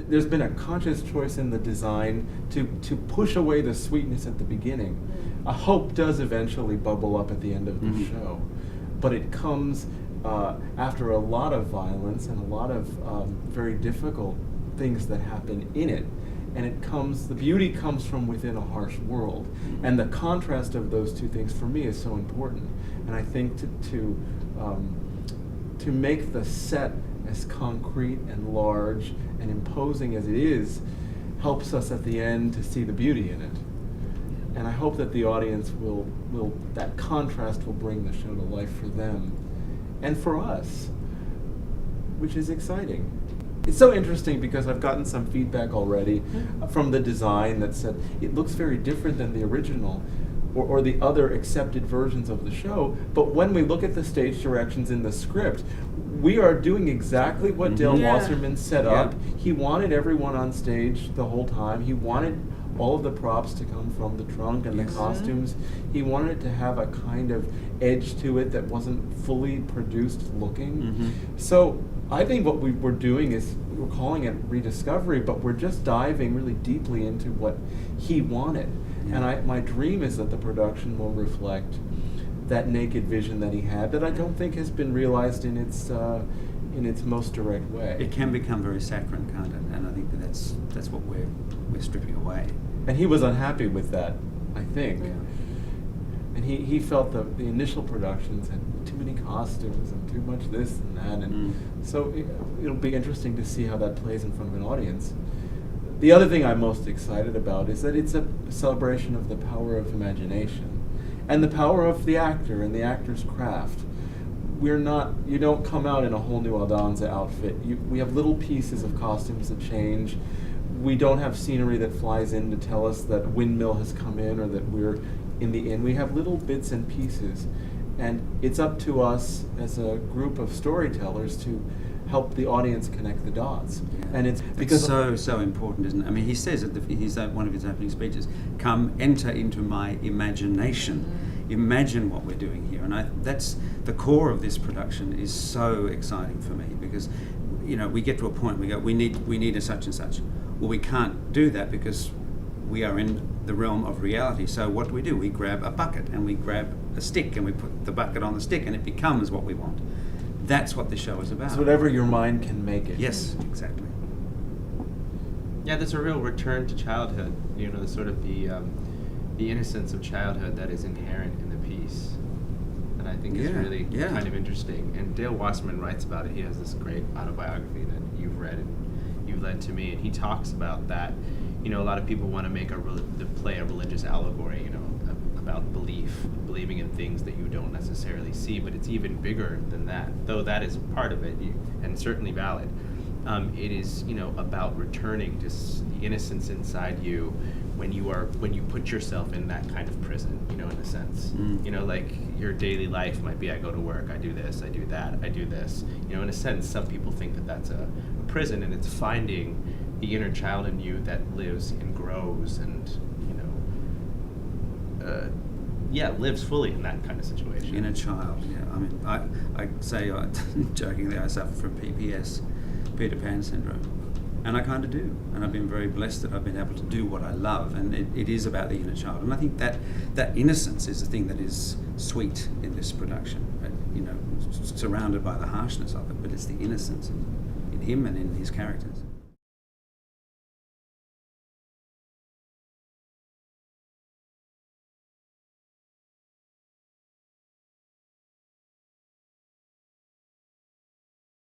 there's been a conscious choice in the design to push away the sweetness at the beginning. A hope does eventually bubble up at the end of the show, but it comes after a lot of violence and a lot of very difficult things that happen in it. And the beauty comes from within a harsh world. And the contrast of those two things for me is so important. And I think to make the set as concrete and large and imposing as it is helps us at the end to see the beauty in it. And I hope that the audience that contrast will bring the show to life for them and for us, which is exciting. It's so interesting because I've gotten some feedback already from the design that said it looks very different than the original or the other accepted versions of the show. But when we look at the stage directions in the script, we are doing exactly what Dale Wasserman set up. He wanted everyone on stage the whole time. He wanted all of the props to come from the trunk and the costumes. He wanted it to have a kind of edge to it that wasn't fully produced looking. So I think what we're doing is, we're calling it rediscovery, but we're just diving really deeply into what he wanted. And my dream is that the production will reflect that naked vision that he had, that I don't think has been realized in its most direct way. It can become very saccharine, can't it? And I think that's what we're stripping away. And he was unhappy with that, I think. And he felt the initial productions had too many costumes and too much this and that, and so it'll be interesting to see how that plays in front of an audience. The other thing I'm most excited about is that it's a celebration of the power of imagination and the power of the actor and the actor's craft. You don't come out in a whole new Aldonza outfit. We have little pieces of costumes that change. We don't have scenery that flies in to tell us that windmill has come in or that we're in the inn. We have little bits and pieces, and it's up to us as a group of storytellers to help the audience connect the dots. And it's because so important, isn't it? I mean, he says at one of his opening speeches, "Come, enter into my imagination. Imagine what we're doing here." And that's the core of this production. Is so exciting for me because, we get to a point we go, we need a such and such. Well, we can't do that because we are in the realm of reality. So what do? We grab a bucket and we grab a stick and we put the bucket on the stick and it becomes what we want. That's what the show is about. It's whatever your mind can make it. Yes, exactly. Yeah, there's a real return to childhood. The sort of the innocence of childhood that is inherent in the piece, and I think is really kind of interesting. And Dale Wasserman writes about it. He has this great autobiography that you've read and you've led to me, and he talks about that. A lot of people want to make play a religious allegory, about believing in things that you don't necessarily see, but it's even bigger than that. Though that is part of it, and certainly valid. It is, about returning to the innocence inside you when you put yourself in that kind of prison, in a sense. Like your daily life might be, I go to work, I do this, I do that, I do this. In a sense, some people think that that's a prison, and it's finding the inner child in you that lives and grows and, lives fully in that kind of situation. Inner child, I mean, I say, jokingly, I suffer from PPS, Peter Pan syndrome. And I kind of do. And I've been very blessed that I've been able to do what I love. And it is about the inner child. And I think that innocence is the thing that is sweet in this production. Surrounded by the harshness of it, but it's the innocence in him and in his characters.